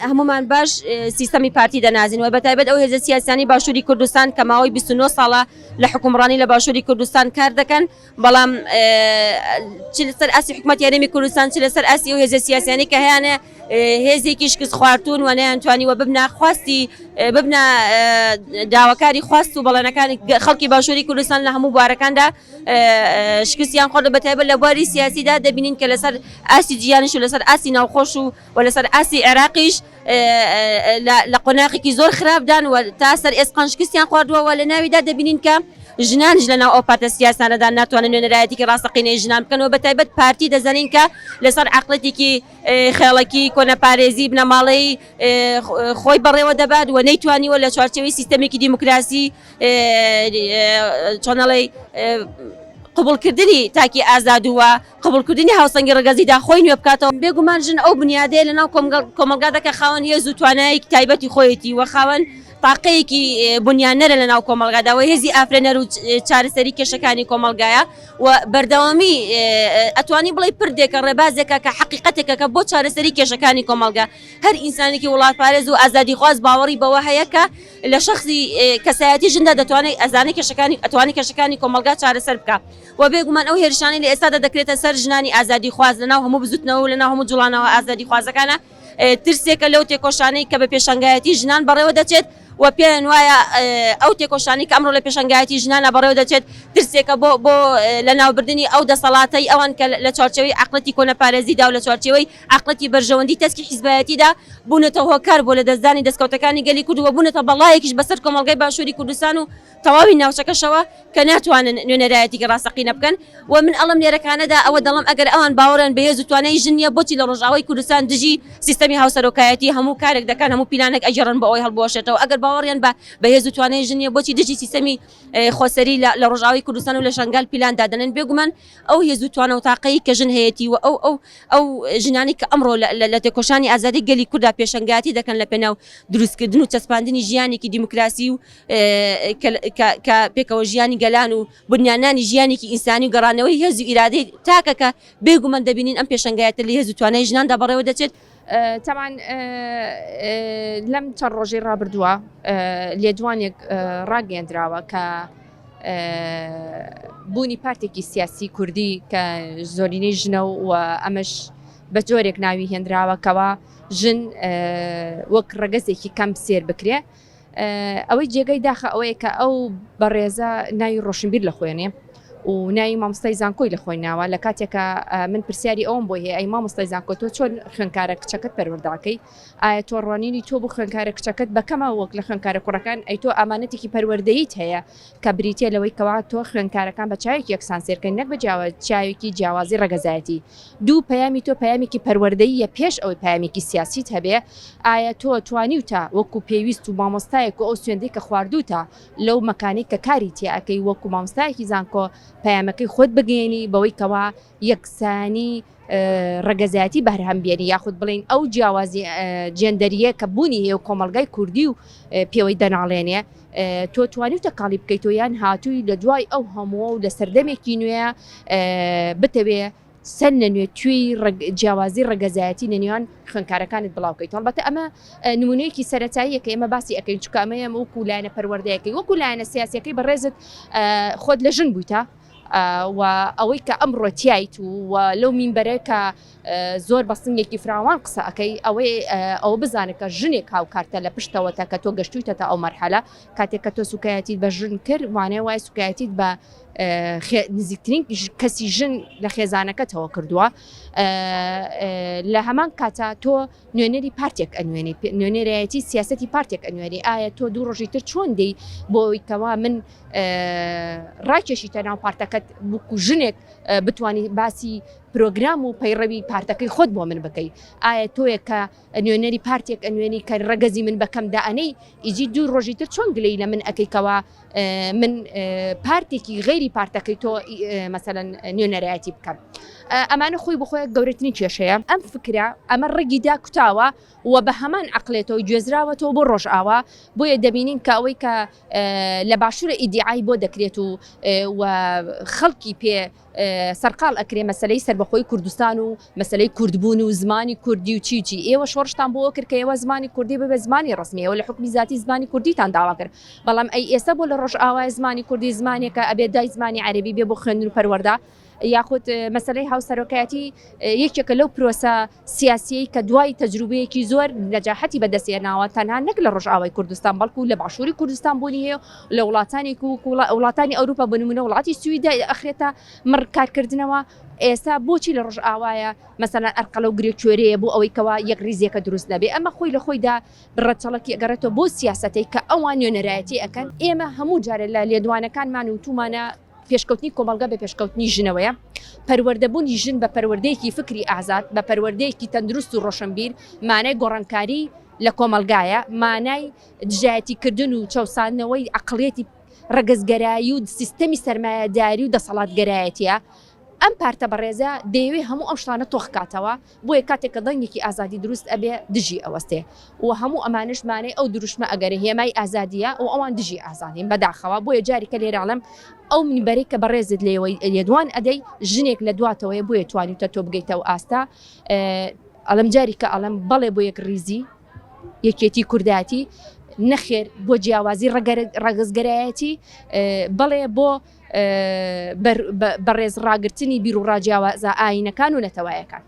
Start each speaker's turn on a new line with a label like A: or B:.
A: هەمومان باش سیستەمی پارتی دەنازین و بەتایبەت ئەو هێزە سیاسیانی باشووری کوردستان کە ماوەی 29 ساڵە لە حکومڕانی لە باشووری کوردستان کار دەکەن بەڵام چ لەسەر ئاسی حکومەت یاریمی کوردستان چ لەسەر ئاسی ئەو هێزە سیاسیانی کە هەیەنە هێزێکی شکست خواردون و نەیانتوانی و ببنە خواستی ببنە داواکاری خواست و بەڵێنەکانی خەڵکی باشووری کوردستان لە هەموو بوارەکاندا شکستیان خۆرد بەتایبەت لە بواری سیاسیدا دەبینین کە لەسەر ئاسی جیانیش و لەسەر ئاسی ناوخۆش و لەسەر ئاسی عێراقیش لە قۆناغێکی زۆر خراپدان و تا سەر ئێسقان شکستیان خواردووە و لە ناویدا دەبینین کە ژنانش لەناو ئەو پاتە سیاسانەدا ناتوانن نوێنەرایەتێکی ڕاستەقینەی ژنان بکەنەوە بەتایبەت پارتی دەزانین کە لەسەر عەقڵەتێکی خێڵەکی کۆنەپارێزی بنەماڵەی خۆی بەڕێوە دەبات و نەیتوانیوە لە چوارچێوەی سیستەمێکی دیموکراسی چۆنەڵێ قبولکردنی تاکی ئازاد وە قبولکردنی هاوسەنگی ڕگەزیدا خۆی نوێ بکاتەوە بێگومان ژن ئەو بنیادەیە لەناو کۆمەلگادا کە خاوەن هێز و توانایەکی تایبەتی خۆیەتی و خاوەن تاقەیەکی بنیانەرە لەناو کۆمەلگاداوە هێزی ئافرێنەر و چارەسەری کێشەکانی کۆمەلگایە و بەردەوامی ئەتوانی بڵێ پردێکە ڕێبازێکە کە حقیقەتێکە کە بۆ چارەسەری کێشەکانی کۆمەلگا هەر ئینسانێکی وڵاتپارێز و ئازادی خواست باوەڕی بەوە هەیە کە لە شخصی کەسایەتی ژندا دەتوانێت ئەزانێ کێشەکانی کۆمەلگا چارەسەر بکە و بێگومان ئەو هێرشانی لە ئێستادا دەکرێتە سەر ژنانی ئازادی خواست لەناو هەموو بزوتنەوە و لەناو هەموو جوڵانەوە ئازادی خوازەکانە ترسێکە لەو تێکۆشانەی کە بە پێشەنگایەتی ژنان بەڕێوە دەچێت و پێیان وایە ئەو تێکۆشانی کە ئەمڕۆ لە پێشەنگایەتی ژنانە بەڕێوە دەچێت ترسێکە بۆ لەناوبردننی ئەو دەسەڵاتەی ئەوان کە لە چوارچێوەی عەقڵەتی کۆنەپارێزیدا و لە چوارچێوەی عەقڵەتی بەرژەوەندی تەسکی حیزبایەتیدا بوونەتە هۆکار بۆ لە دەستدانی دەستکەوتەکانی گەلی کورد و بوونەتە بەڵایەکیش بەسەر کۆمەڵگەی باشووری کوردستان و تەواوی ناوچەکەشەوە کە ناتوانن نوێنەرایەتێکی ڕاستەقینە بکەن و من ئەڵم لێرەکانەدا ئەوە دەڵم ئەگەر ئەوان باوەڕن بە هێز و توانای ژنیە بۆچی لە ڕۆژاوای کوردستان دژی سیستەمی هاوسەرۆکایەتی هەموو کارێک دەکەن هەموو پلانێک ئەجێڕن بە ئەوەی هەڵبوەشێتەوە ئەگەر باوەڕیان بە هێز و توانای ژنیە بۆچی دژی سیستەمی خۆسەری لە ڕۆژاوای کوردستان و لە شنگال پلان دادنن بێگومان ئەو هێز و توانە و تاقەی کە ژن هەیەی و ئەو ژنانی کە ئەمڕۆ لە تێکۆشانی ئازادی گەلی کووردا پێشەنگاتی دەکەن لە پێناو دروستکردن و چەسپاندنی ژیانێکی دیموکراسی و کە پێکەوە ژیانی گەلان و بنیانانی ژیانێکی ئینسانی و گەڕانەوەی هێز و ئیرادەی تاکەکە بێگومان دەبینین ئەم پێشەنگایەتە لە هێز و توانای ژناندا بەڕێوە دەچێت.
B: طبعا لەم چەند ڕۆژی ڕابردووە لێدوانێک ڕاگەیەندراوە کە بوونی پارتێکی سیاسی کوردی کە زۆرینەی ژنە و ئەمەش بە جۆرێک ناوی هێنراوەکەوە ژن وەک ڕەگەزێکی کەم سێر بکرێ ئەوەی جێگەی داخە ئەوەیە کە ئەو بەڕێزە ناوی ڕۆشنبیر لە خۆێنێ و ناوی مامۆستای زانکۆی لە خۆی ناوە لە کاتێکە من پرسیاری ئەوم بۆ هەیە ئەی مامۆستای زانکۆ تۆ چۆن خوێندکارە کچەکەت پەروەردەکەی ئایا تۆ ڕوانینی تۆ بۆ خوێندکارە کچەکەت بەکەمە وەک لە خوێندکارە کوڕەکان ئەی تۆ ئامانەتێکی پەروەردەیت هەیە کە بریتە لەوەی کەوا تۆ خوێندکارەکان بە چاوێکی یەکسان سێرکەین نەک بە چاوێکی جیاوازی ڕەگەزایەتی دوو پەیامی تۆ پەیامێکی پەروەردەیە پێش ئەوەی پەیامێکی سیاسیت هەبێ ئایا تۆ توانیوتە وەکو پێویست و مامۆستایەک و ئەو سوێندەی کە خواردوتە لەو مەکانی کە کاری تێئەکەی وەکو مامۆستایەکی زانکۆ پەیامەکەی خۆت بگەێنی بەوەی کەوا یەکسانی ڕەگەزایەتی بەرهەمبێنی یاخود بڵین ئەو جیاوازی جێندەریە کە بوونی هەیە و کۆمەلگای کوردی و پێوەی دەناڵێنێ تۆ توانیتە کاڵی بکەیتۆ یان هاتووی لە دوای ئەو هەموو و لە سەردەمێکی نوێ بتەوێ سەر نەنوێت توی جیاوازی ڕەگەزایەتی نێوان خوێندکارەکانت بڵاوکەیت هەڵبەتە ئەمە نمونەیەکی سەرەتاییە کە ئێمە باسی ئەەکەین چکە ئەمەیە وەکو لایەنە پەروەردەیەکەی وەکو لایەنە سیاسیەکەی بەڕێزت خۆت لە ژن بوویتە و ئەوەی کە ئەمڕۆ تایت و لەو مینبەرە کە زۆر بەسنگێکی فراوان قسە ئەەکەی ئەوە بزانێت کە ژنێک هاوکارتە لە پشتەوەتە کە تۆ گەشتویتە تا ئەو مەرحەلە کاتێک کە تۆ سوکایەتیت بە ژن کرد وانێ وای سوکایەتیت بە نزیکترین کەسی ژن لە خێزانەکەتەوە کردووە لە هەمان کاتا تۆ نوێنەری پارتێک ئەنوێنی نوێنەرایەتی سیاسەتی پارتێک ئەنوێنی ئایا تۆ دوو ڕۆژی تر چۆن دەی بۆی کەوا من ڕاکێشیتە ناو پارتەکەت بکو ژنێک بتانی باسی پرۆگرام و پەیڕەوی پارتەکەی خۆت بۆ من بکەیت ئایا تۆیە کە نوێنەری پارتێک ئەنوێنی کە ڕەگەزی من بەکەم دائەنەی ئیجی دوو ڕۆژی تر چۆن گلەی لە من ئەەکەیکەوە من پارتێکی غێری پارتەکەی تۆ مەسەلەن نوێنەرایەتی بکەم ئەمانە خۆی بخۆی گەورەترین کێشەیە ئەم فکرە ئەمە ڕێگیدا کوتاوە و بە هەمان عقلێتەوە گوێزراوەتەوە بۆ ڕۆژئاوا بۆیە دەبینین کە ئەوەی کە لە باشوورە ئیدیعای بۆ دەکرێت و خەڵکی پێ سەرقاڵ ئەکرێ مەسلەی سەربەخۆی کوردستان و مەسلەی کوردبوون و زمانی کوردی و چیچی ئێوە شۆڕشتان بۆ کرد کە ئێوە زمانی کوردی ببێ زمانی ڕسمیەوە لە حکمی ذاتی زمانی کوردیتان داوا کرد بەڵام ئەی ئێستا بۆ لە ڕۆژئاوای زمانی کوردی زمانێکە ئەبێ دای زمانی عەرەبی بێ بۆ خوێندن و پەروەردا یاخود مەسلەی هاوسەرۆکایەتی یەکێکە لەو پرۆسە سیاسیەی کە دوای تەجروبەیەکی زۆر نەجاحەتی بەدەستێناوە تەنها نەک لە ڕۆژئاوای کوردستان بەڵکو لە باشووری کوردستان بوونی هەیە لە وڵاتانی وڵاتانی ئەوروپا بنمونە وڵاتی سویدا ئەخرێتە مڕکارکردنەوە ئێستا بۆچی لە ڕۆژئاوایە مەسەلەن ئەرقەلە و گرێکوێرەیە بۆ ئەوەی کەوا یەک ریزێکە دروست نەبێ ئەمە خۆی لە خۆیدا بڕەچەڵکی ئەگەڕێتەوە بۆ سیاسەتەی کە ئەوان نوێنەرایەتی ئەەکەن ئێمە هەموو جارە لە لێدوانەکانمان و تومانە پێشکەوتنی کۆمەلگا بە پێشکەوتنی ژنەوەیە پەروەردەبوونی ژن بە پەروەردەیەکی فکری ئازاد بە پەروەردەیەکی تەندروست و ڕۆشنبیر مانای گۆڕانکاری لە کۆمەلگایە مانای دژایەتیکردن و چەسانەوەی عەقڵیەتی ڕەگەزگەرایی و سیستەمی سەرمایەداری و دەسەڵاتگەرایەتیە ئەم پارتە بەڕێزە دەیەوێ هەموو ئەم شتانە تۆخکاتەوە بۆیە کاتێککە دەنگێکی ئازادی دروست ئەبێ دژی ئەوەستێ و هەموو ئەمانشمانەی ئەو دروشمە ئەگەرە هێمای ئازادیە و ئەوان دژی ئازادین بەداخەوە بۆیە جاریکە لێراڵم ئەو منبەرێک کە بەڕێزت لێدوان ئەدەی ژنێک لە دواتەوەی بۆیە توانیتە تۆ بگەیتەوە ئاستا ئەڵم جاریکە ئەڵم بەڵێ بۆ یەک ریزی یەکێتی کورداتی نەخێر بۆ جیاوازی ڕەگەزگەرایەتی بەڵێ بۆ بەڕێز ڕاگررتنی بیر و ڕاجیاوازە ئاینەکان و نەتەوایەکان